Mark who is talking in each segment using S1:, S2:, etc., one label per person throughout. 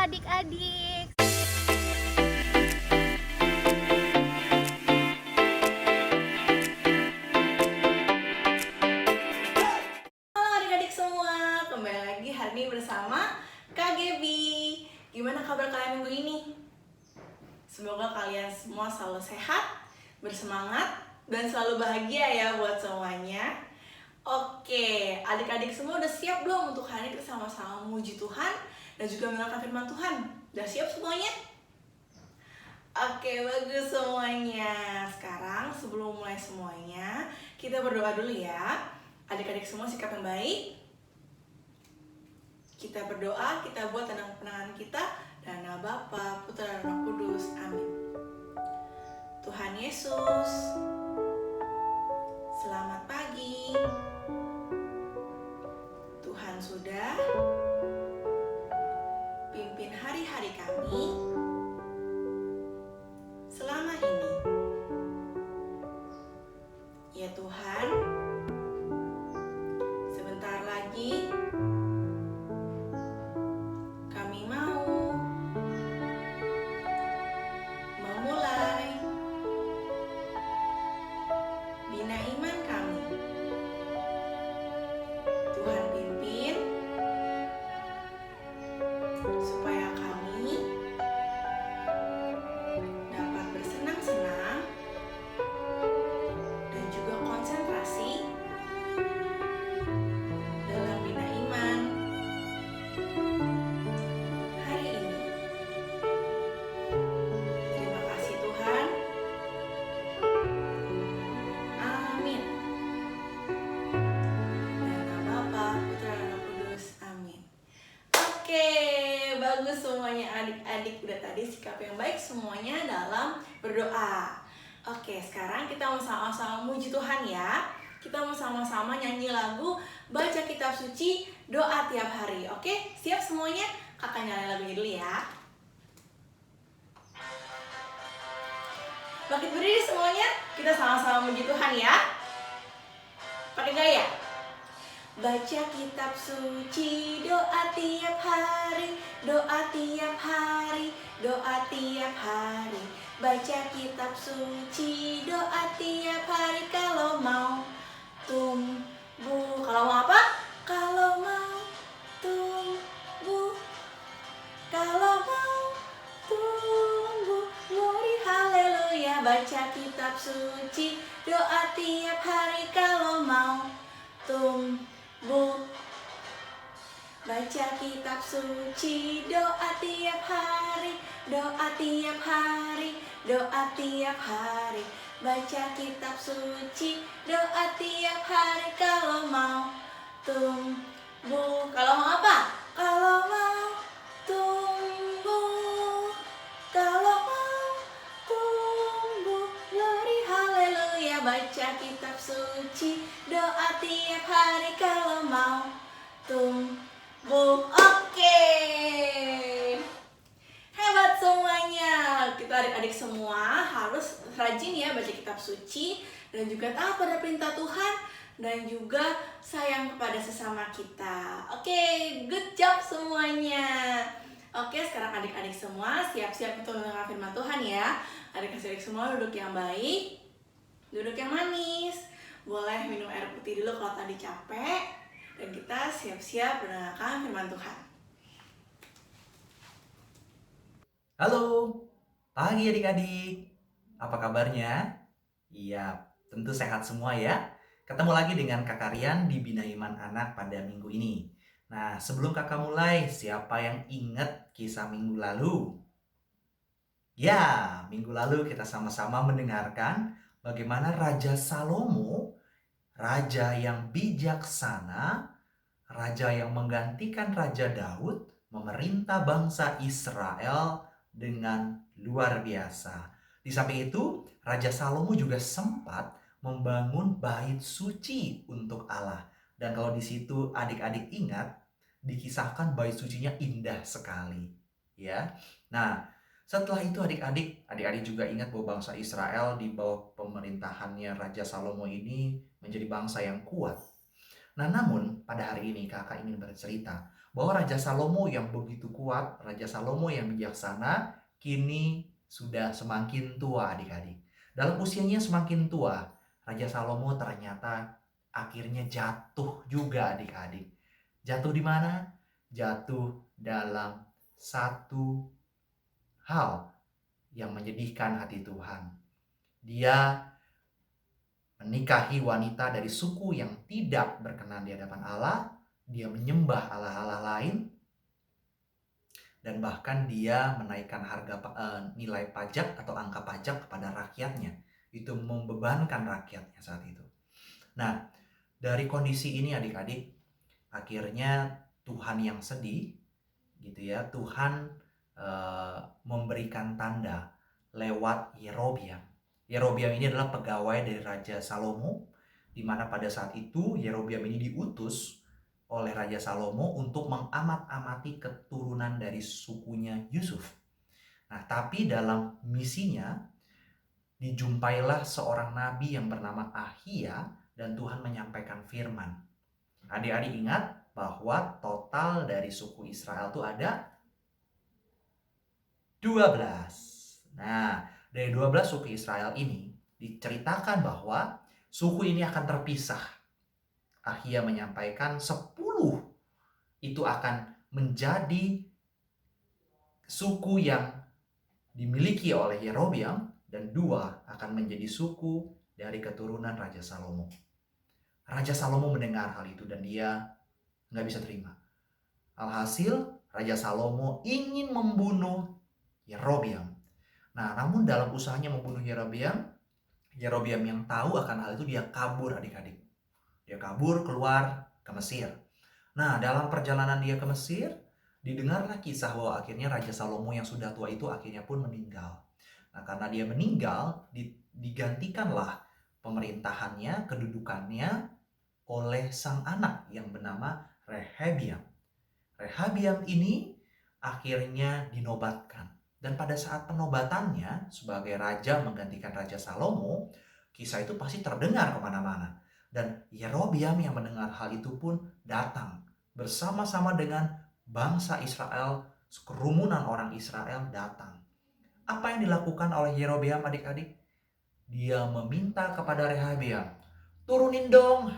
S1: adik-adik.
S2: Halo adik-adik semua, kembali lagi hari ini bersama Kak Gebi. Gimana kabar kalian minggu ini? Semoga kalian semua selalu sehat, bersemangat, dan selalu bahagia ya buat semuanya. Oke, adik-adik semua udah siap belum untuk hari ini kita sama-sama memuji Tuhan dan juga mendengarkan firman Tuhan? Udah siap semuanya? Oke, bagus semuanya. Sekarang sebelum mulai semuanya, kita berdoa dulu ya. Adik-adik semua sikap yang baik. Kita berdoa, kita buat tanda penangan kita dan nama Bapa, Putra dan Roh Kudus. Amin. Tuhan Yesus, selamat pagi. Tuhan sudah pimpin hari-hari kami selama ini. Ya Tuhan, sebentar lagi kami mau memulai bina iman kami. Tuhan pimpin supaya kami dapat bersenang-senang dan juga konsentrasi dalam bina iman hari ini. Terima kasih Tuhan. Amin. Dalam nama Bapa, Putra dan Roh Kudus. Amin. Oke, bagus semuanya adik-adik. Udah tadi sikap yang baik semuanya dalam berdoa. Oke, sekarang kita mau sama-sama muji Tuhan ya. Kita mau sama-sama nyanyi lagu, baca kitab suci, doa tiap hari. Oke, siap semuanya? Kakak nyalain lagunya dulu ya. Bangkit berdiri semuanya, kita sama-sama muji Tuhan ya. Pakai gaya. Baca kitab suci, doa tiap hari, doa tiap hari, doa tiap hari. Baca kitab suci, doa tiap hari kalau mau tumbuh. Kalau mau apa? Kalau mau tumbuh. Kalau mau tumbuh. Glory haleluya. Baca kitab suci, doa tiap hari kalau mau tumbuh. Baca kitab suci, doa tiap hari, doa tiap hari, doa tiap hari. Baca kitab suci, doa tiap hari kalau mau tumbuh. Kalau mau apa? Kalau mau tumbuh. Kalau mau tumbuh. Glory haleluya. Baca kitab suci, doa tiap hari kalau mau tumbuh. Oke. Hebat semuanya. Kita adik-adik semua harus rajin ya baca kitab suci dan juga taat pada perintah Tuhan dan juga sayang kepada sesama kita. Oke, good job semuanya. Oke, sekarang adik-adik semua siap-siap untuk mendengar firman Tuhan ya. Adik-adik semua duduk yang baik, duduk yang manis. Boleh minum air putih dulu kalau tadi capek. Dan kita siap-siap mendengarkan firman Tuhan.
S3: Halo, pagi adik-adik. Apa kabarnya? Iya, tentu sehat semua ya. Ketemu lagi dengan Kakak Rian di Bina Iman Anak pada minggu ini. Nah, sebelum kakak mulai, siapa yang ingat kisah minggu lalu? Ya, minggu lalu kita sama-sama mendengarkan bagaimana Raja Salomo, raja yang bijaksana, raja yang menggantikan Raja Daud, memerintah bangsa Israel dengan luar biasa. Di samping itu, Raja Salomo juga sempat membangun bait suci untuk Allah. Dan kalau di situ adik-adik ingat, dikisahkan bait sucinya indah sekali, ya. Nah, setelah itu adik-adik juga ingat bahwa bangsa Israel di bawah pemerintahannya Raja Salomo ini menjadi bangsa yang kuat. Nah, namun pada hari ini kakak ingin bercerita bahwa Raja Salomo yang begitu kuat, Raja Salomo yang bijaksana, kini sudah semakin tua adik-adik. Dalam usianya semakin tua, Raja Salomo ternyata akhirnya jatuh juga adik-adik. Jatuh di mana? Jatuh dalam satu hal yang menyedihkan hati Tuhan. Dia menikahi wanita dari suku yang tidak berkenan di hadapan Allah. Dia menyembah allah-allah lain. Dan bahkan dia menaikkan nilai pajak atau angka pajak kepada rakyatnya. Itu membebankan rakyatnya saat itu. Nah, dari kondisi ini adik-adik, akhirnya Tuhan yang sedih gitu ya. Tuhan memberikan tanda lewat Yerobeam. Yerobeam ini adalah pegawai dari Raja Salomo, di mana pada saat itu Yerobeam ini diutus oleh Raja Salomo untuk mengamat-amati keturunan dari sukunya Yusuf. Nah, tapi dalam misinya dijumpailah seorang nabi yang bernama Ahia dan Tuhan menyampaikan firman. Adik-adik ingat bahwa total dari suku Israel itu ada 12. Nah, dari 12 suku Israel ini diceritakan bahwa suku ini akan terpisah. Ahia menyampaikan 10 itu akan menjadi suku yang dimiliki oleh Yerobeam dan 2 akan menjadi suku dari keturunan Raja Salomo. Raja Salomo mendengar hal itu dan dia nggak bisa terima. Alhasil Raja Salomo ingin membunuh Yerobeam. Nah, namun dalam usahanya membunuh Yerobeam yang tahu akan hal itu dia kabur adik-adik. Dia kabur keluar ke Mesir. Nah, dalam perjalanan dia ke Mesir, didengarlah kisah bahwa akhirnya Raja Salomo yang sudah tua itu akhirnya pun meninggal. Nah, karena dia meninggal, digantikanlah pemerintahannya, kedudukannya oleh sang anak yang bernama Rehabeam. Rehabeam ini akhirnya dinobatkan. Dan pada saat penobatannya sebagai raja menggantikan Raja Salomo, kisah itu pasti terdengar kemana-mana. Dan Yerobeam yang mendengar hal itu pun datang bersama-sama dengan bangsa Israel, kerumunan orang Israel datang. Apa yang dilakukan oleh Yerobeam adik-adik? Dia meminta kepada Rehabeam, turunin dong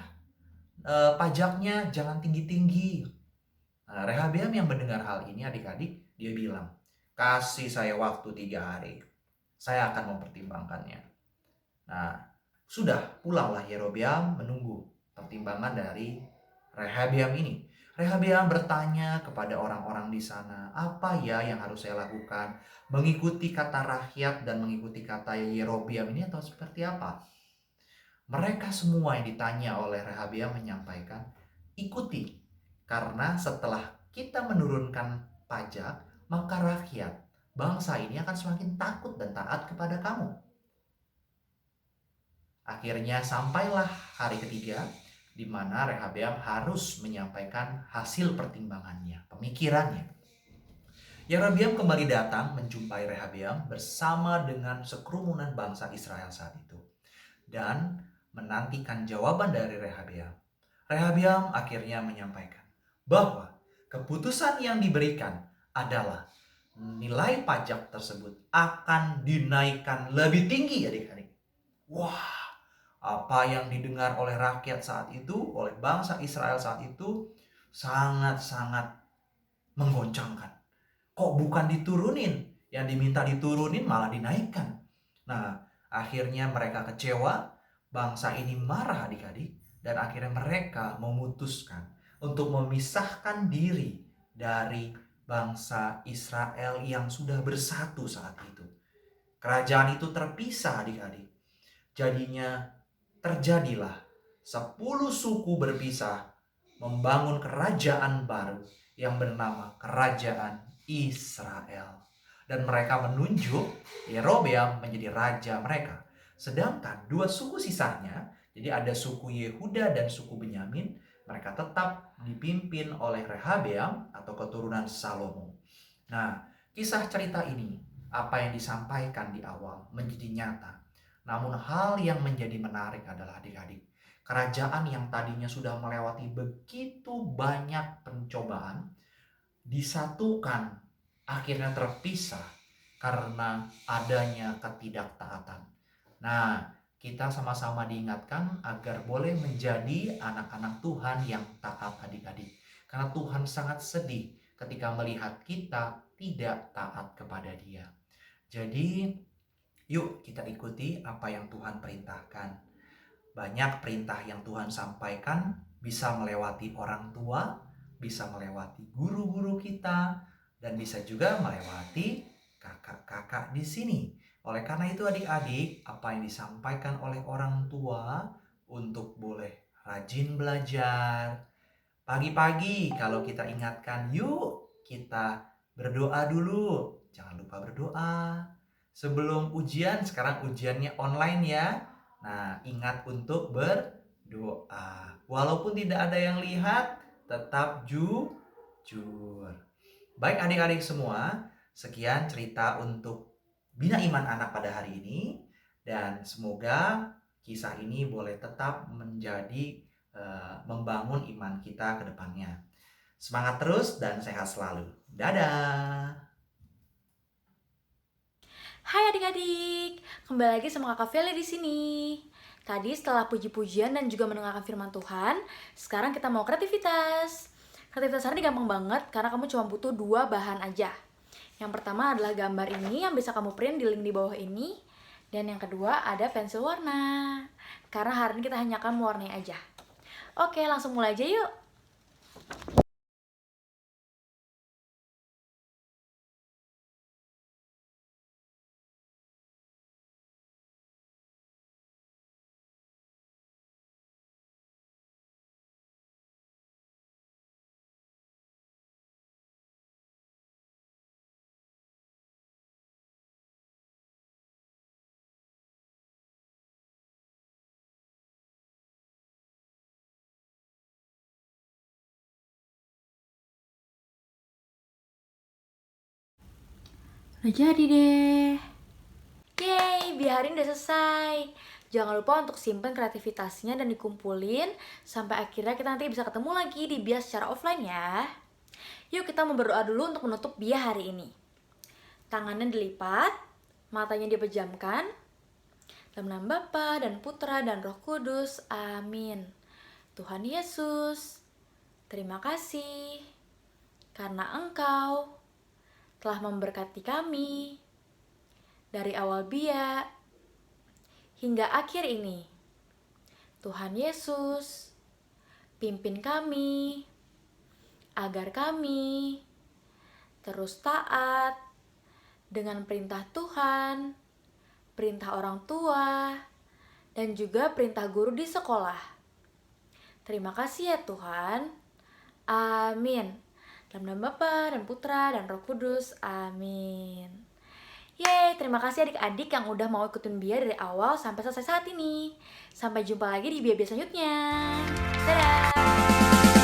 S3: pajaknya, jangan tinggi-tinggi. Nah, Rehabeam yang mendengar hal ini adik-adik, dia bilang, kasih saya waktu 3 hari. Saya akan mempertimbangkannya. Nah, sudah pulanglah Yerobeam menunggu pertimbangan dari Rehabeam ini. Rehabeam bertanya kepada orang-orang di sana, apa ya yang harus saya lakukan? Mengikuti kata rakyat dan mengikuti kata Yerobeam ini atau seperti apa? Mereka semua yang ditanya oleh Rehabeam menyampaikan, ikuti. Karena setelah kita menurunkan pajak, maka rakyat, bangsa ini akan semakin takut dan taat kepada kamu. Akhirnya sampailah hari ketiga, di mana Rehabeam harus menyampaikan hasil pertimbangannya, pemikirannya. Yerobeam kembali datang menjumpai Rehabeam bersama dengan sekerumunan bangsa Israel saat itu. Dan menantikan jawaban dari Rehabeam. Rehabeam akhirnya menyampaikan bahwa keputusan yang diberikan adalah nilai pajak tersebut akan dinaikkan lebih tinggi adik-adik. Wah, apa yang didengar oleh rakyat saat itu, oleh bangsa Israel saat itu sangat-sangat menggoncangkan. Kok bukan diturunin? Yang diminta diturunin malah dinaikkan. Nah, akhirnya mereka kecewa, bangsa ini marah adik-adik, dan akhirnya mereka memutuskan untuk memisahkan diri dari bangsa Israel yang sudah bersatu saat itu. Kerajaan itu terpisah adik-adik. Jadinya terjadilah 10 suku berpisah membangun kerajaan baru yang bernama Kerajaan Israel. Dan mereka menunjuk Yerobeam menjadi raja mereka. Sedangkan 2 suku sisanya, jadi ada suku Yehuda dan suku Benyamin, mereka tetap dipimpin oleh Rehabeam atau keturunan Salomo. Nah, kisah cerita ini, apa yang disampaikan di awal menjadi nyata. Namun hal yang menjadi menarik adalah adik-adik, kerajaan yang tadinya sudah melewati begitu banyak pencobaan, disatukan, akhirnya terpisah karena adanya ketidaktaatan. Nah, kita sama-sama diingatkan agar boleh menjadi anak-anak Tuhan yang taat adik-adik. Karena Tuhan sangat sedih ketika melihat kita tidak taat kepada Dia. Jadi, yuk kita ikuti apa yang Tuhan perintahkan. Banyak perintah yang Tuhan sampaikan bisa melewati orang tua, bisa melewati guru-guru kita, dan bisa juga melewati kakak-kakak di sini. Oleh karena itu adik-adik, apa yang disampaikan oleh orang tua untuk boleh rajin belajar. Pagi-pagi kalau kita ingatkan, yuk kita berdoa dulu. Jangan lupa berdoa. Sebelum ujian, sekarang ujiannya online ya. Nah, ingat untuk berdoa. Walaupun tidak ada yang lihat, tetap jujur. Baik adik-adik semua, sekian cerita untuk Bina Iman Anak pada hari ini. Dan semoga kisah ini boleh tetap menjadi membangun iman kita ke depannya. Semangat terus dan sehat selalu. Dadah!
S2: Hai adik-adik, kembali lagi sama Kakak Feli di sini. Tadi setelah puji-pujian dan juga mendengarkan firman Tuhan, sekarang kita mau kreativitas. Kreativitas hari ini gampang banget karena kamu cuma butuh 2 bahan aja. Yang pertama adalah gambar ini yang bisa kamu print di link di bawah ini. Dan yang kedua ada pensil warna. Karena hari ini kita hanya akan mewarnai aja. Oke, langsung mulai aja yuk. Udah jadi deh. Yeay, biar hari ini udah selesai. Jangan lupa untuk simpen kreativitasnya dan dikumpulin sampai akhirnya kita nanti bisa ketemu lagi di bias secara offline ya. Yuk kita mau berdoa dulu untuk menutup bias hari ini. Tangannya dilipat, matanya dipejamkan. Dalam nama Bapa dan Putra dan Roh Kudus. Amin. Tuhan Yesus, terima kasih karena Engkau telah memberkati kami dari awal biak hingga akhir ini. Tuhan Yesus, pimpin kami agar kami terus taat dengan perintah Tuhan, perintah orang tua, dan juga perintah guru di sekolah. Terima kasih ya Tuhan. Amin. Dalam nama Bapa dan Putra dan Roh Kudus. Amin. Yeay, terima kasih adik-adik yang udah mau ikutin Bia dari awal sampai selesai saat ini. Sampai jumpa lagi di Bia selanjutnya. Dadah!